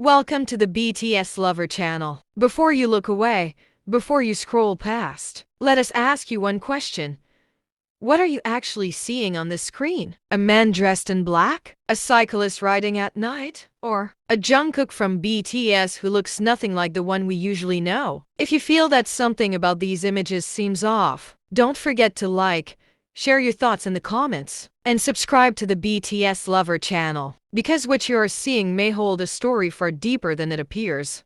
Welcome to the BTS Lover channel. Before you look away, before you scroll past, let us ask you one question. What are you actually seeing on the screen? A man dressed in black? A cyclist riding at night? Or a Jungkook from BTS who looks nothing like the one we usually know? If you feel that something about these images seems off, don't forget to like, share your thoughts in the comments, and subscribe to the BTS Lover channel, because what you are seeing may hold a story far deeper than it appears.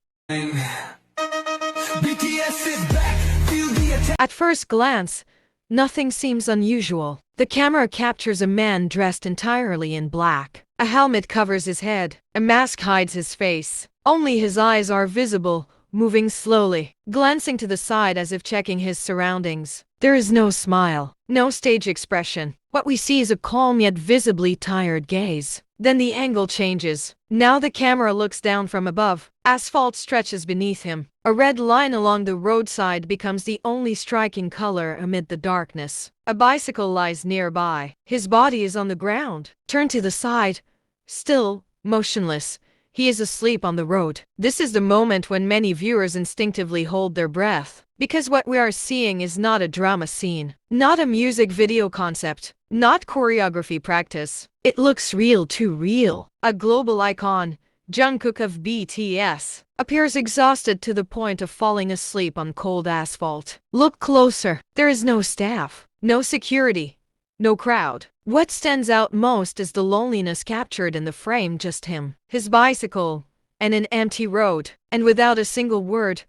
At first glance, nothing seems unusual. The camera captures a man dressed entirely in black. A helmet covers his head. A mask hides his face. Only his eyes are visible, moving slowly, glancing to the side as if checking his surroundings. There is no smile, no stage expression. What we see is a calm yet visibly tired gaze. Then the angle changes. Now the camera looks down from above. Asphalt stretches beneath him. A red line along the roadside becomes the only striking color amid the darkness. A bicycle lies nearby. His body is on the ground, turned to the side, still, motionless. He is asleep on the road. This is the moment when many viewers instinctively hold their breath, because what we are seeing is not a drama scene, not a music video concept, not choreography practice. It looks real, too real. A global icon, Jungkook of BTS, appears exhausted to the point of falling asleep on cold asphalt. Look closer. There is no staff, no security, no crowd. What stands out most is the loneliness captured in the frame, just him, his bicycle, and an empty road. And without a single word,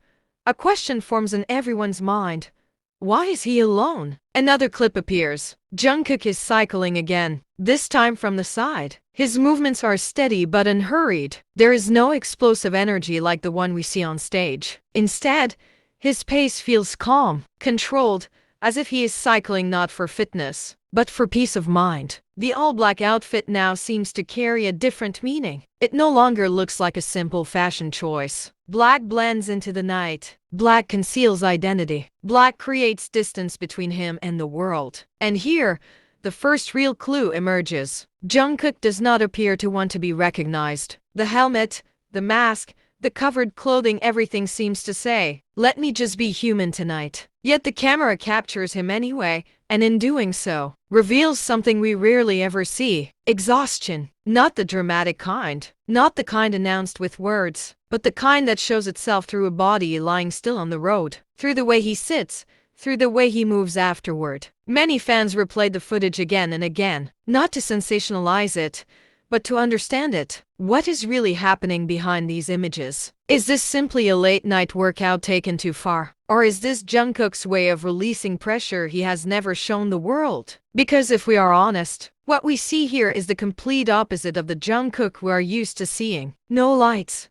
a question forms in everyone's mind. Why is he alone? Another clip appears. Jungkook is cycling again, this time from the side. His movements are steady but unhurried. There is no explosive energy like the one we see on stage. Instead, his pace feels calm, controlled, as if he is cycling not for fitness, but for peace of mind. The all-black outfit now seems to carry a different meaning. It no longer looks like a simple fashion choice. Black blends into the night. Black conceals identity. Black creates distance between him and the world. And here, the first real clue emerges. Jungkook does not appear to want to be recognized. The helmet, the mask, the covered clothing, everything seems to say, "Let me just be human tonight." Yet the camera captures him anyway, and in doing so, reveals something we rarely ever see. Exhaustion. Not the dramatic kind. Not the kind announced with words, but the kind that shows itself through a body lying still on the road, through the way he sits, through the way he moves afterward. Many fans replayed the footage again and again, not to sensationalize it, but to understand it. What is really happening behind these images? Is this simply a late-night workout taken too far? Or is this Jungkook's way of releasing pressure he has never shown the world? Because if we are honest, what we see here is the complete opposite of the Jungkook we are used to seeing. No lights,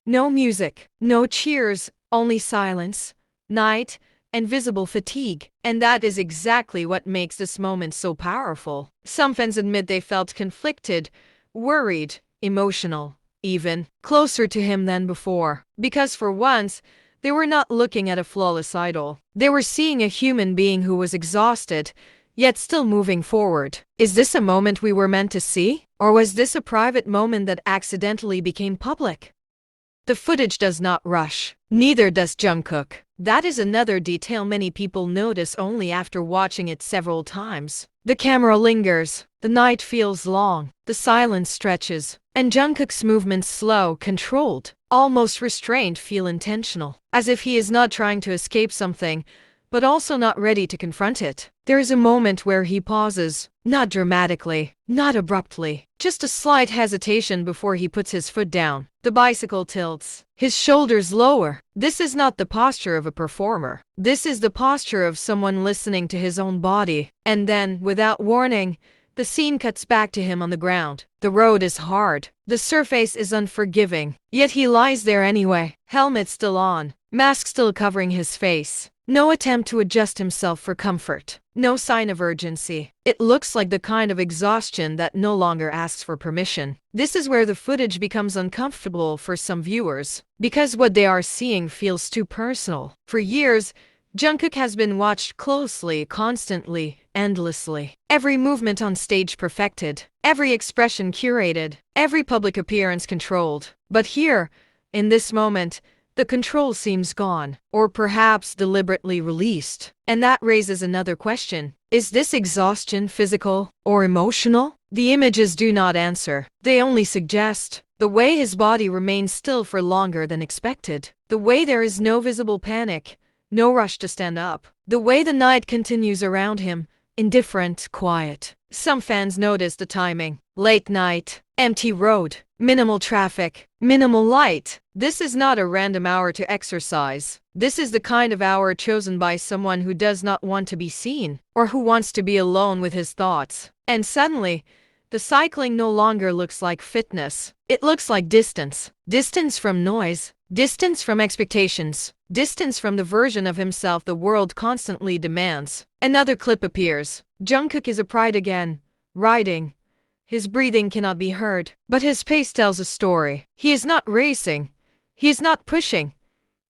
no music, no cheers, only silence, night, and visible fatigue. And that is exactly what makes this moment so powerful. Some fans admit they felt conflicted, worried, emotional, even closer to him than before. Because for once, they were not looking at a flawless idol. They were seeing a human being who was exhausted, yet still moving forward. Is this a moment we were meant to see? Or was this a private moment that accidentally became public? The footage does not rush. Neither does Jungkook. That is another detail many people notice only after watching it several times. The camera lingers. The night feels long. The silence stretches. And Jungkook's movements slow, controlled, almost restrained, feel intentional. As if he is not trying to escape something, but also not ready to confront it. There is a moment where he pauses, not dramatically, not abruptly, just a slight hesitation before he puts his foot down. The bicycle tilts, his shoulders lower. This is not the posture of a performer. This is the posture of someone listening to his own body. And then, without warning, the scene cuts back to him on the ground. The road is hard. The surface is unforgiving. Yet he lies there anyway, helmet still on, mask still covering his face. No attempt to adjust himself for comfort. No sign of urgency. It looks like the kind of exhaustion that no longer asks for permission. This is where the footage becomes uncomfortable for some viewers, because what they are seeing feels too personal. For years, Jungkook has been watched closely, constantly, endlessly. Every movement on stage perfected, every expression curated, every public appearance controlled. But here, In this moment, the control seems gone, or perhaps deliberately released. And that raises another question. Is this exhaustion physical or emotional? The images do not answer. They only suggest. The way his body remains still for longer than expected. The way there is no visible panic, no rush to stand up. The way the night continues around him, indifferent, quiet. Some fans notice the timing. Late night, empty road, minimal traffic, minimal light. This is not a random hour to exercise. This is the kind of hour chosen by someone who does not want to be seen, or who wants to be alone with his thoughts. And suddenly, the cycling no longer looks like fitness. It looks like distance. Distance from noise. Distance from expectations. Distance from the version of himself the world constantly demands. Another clip appears. Jungkook is upright again, riding. His breathing cannot be heard, but his pace tells a story. He is not racing. He is not pushing.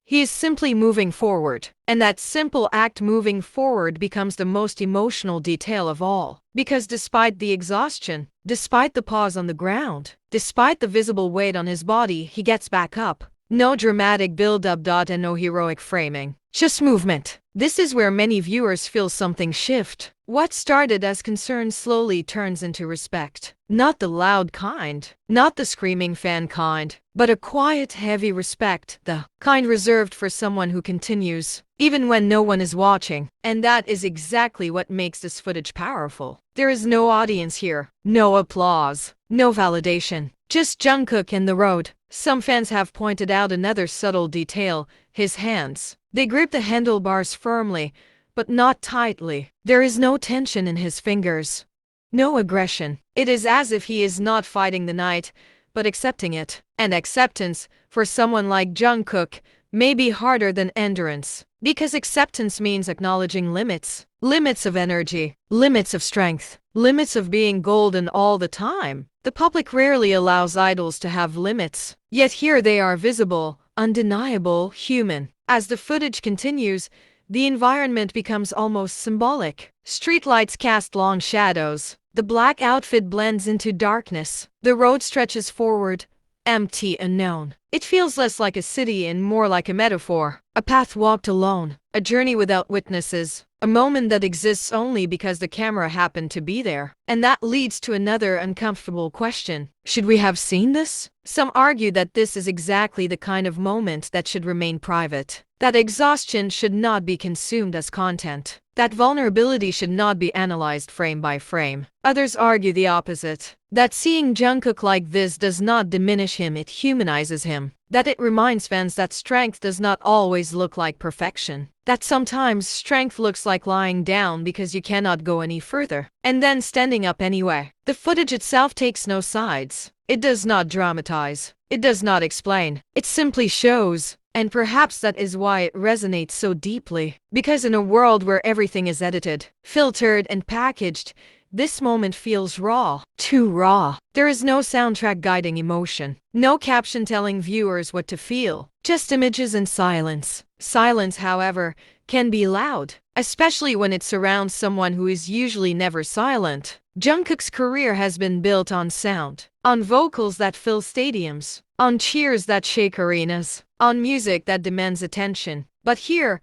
He is simply moving forward. And that simple act, moving forward, becomes the most emotional detail of all. Because despite the exhaustion, despite the pause on the ground, despite the visible weight on his body, he gets back up. No dramatic build-up and no heroic framing. Just movement. This is where many viewers feel something shift. What started as concern slowly turns into respect. Not the loud kind, not the screaming fan kind, but a quiet, heavy respect, the kind reserved for someone who continues, even when no one is watching. And that is exactly what makes this footage powerful. There is no audience here, no applause, no validation, just Jungkook and the road. Some fans have pointed out another subtle detail, his hands. They grip the handlebars firmly, but not tightly. There is no tension in his fingers. No aggression. It is as if he is not fighting the night, but accepting it. And acceptance, for someone like Jungkook, may be harder than endurance. Because acceptance means acknowledging limits. Limits of energy. Limits of strength. Limits of being golden all the time. The public rarely allows idols to have limits. Yet here they are, visible, undeniable, human. As the footage continues, the environment becomes almost symbolic. Streetlights cast long shadows. The black outfit blends into darkness. The road stretches forward, empty, unknown. It feels less like a city and more like a metaphor. A path walked alone. A journey without witnesses. A moment that exists only because the camera happened to be there. And that leads to another uncomfortable question. Should we have seen this? Some argue that this is exactly the kind of moment that should remain private. That exhaustion should not be consumed as content. That vulnerability should not be analyzed frame by frame. Others argue the opposite. That seeing Jungkook like this does not diminish him, it humanizes him. That it reminds fans that strength does not always look like perfection. That sometimes strength looks like lying down because you cannot go any further, and then standing up anyway. The footage itself takes no sides. It does not dramatize. It does not explain. It simply shows. And perhaps that is why it resonates so deeply. Because in a world where everything is edited, filtered, and packaged, this moment feels raw. Too raw. There is no soundtrack guiding emotion. No caption telling viewers what to feel. Just images and silence. Silence, however, can be loud, especially when it surrounds someone who is usually never silent. Jungkook's career has been built on sound, on vocals that fill stadiums, on cheers that shake arenas, on music that demands attention. But here,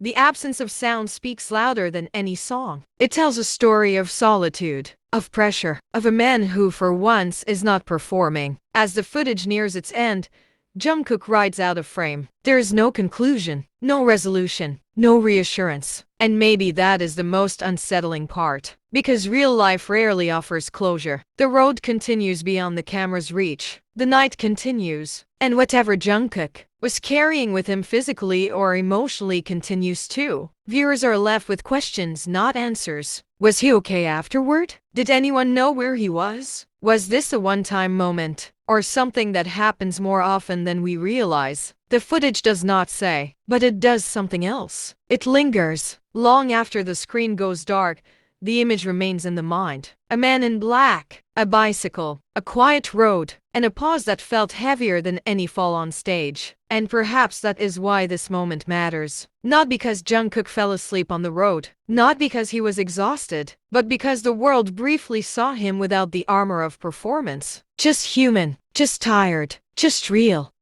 the absence of sound speaks louder than any song. It tells a story of solitude, of pressure, of a man who, for once, is not performing. As the footage nears its end, Jungkook rides out of frame. There is no conclusion, no resolution, no reassurance. And maybe that is the most unsettling part. Because real life rarely offers closure. The road continues beyond the camera's reach. The night continues. And whatever Jungkook was carrying with him physically or emotionally continues too. Viewers are left with questions, not answers. Was he okay afterward? Did anyone know where he was? Was this a one-time moment, or something that happens more often than we realize? The footage does not say, but it does something else. It lingers. Long after the screen goes dark, the image remains in the mind. A man in black, a bicycle, a quiet road, and a pause that felt heavier than any fall on stage. And perhaps that is why this moment matters. Not because Jungkook fell asleep on the road, not because he was exhausted, but because the world briefly saw him without the armor of performance. Just human, just tired, just real.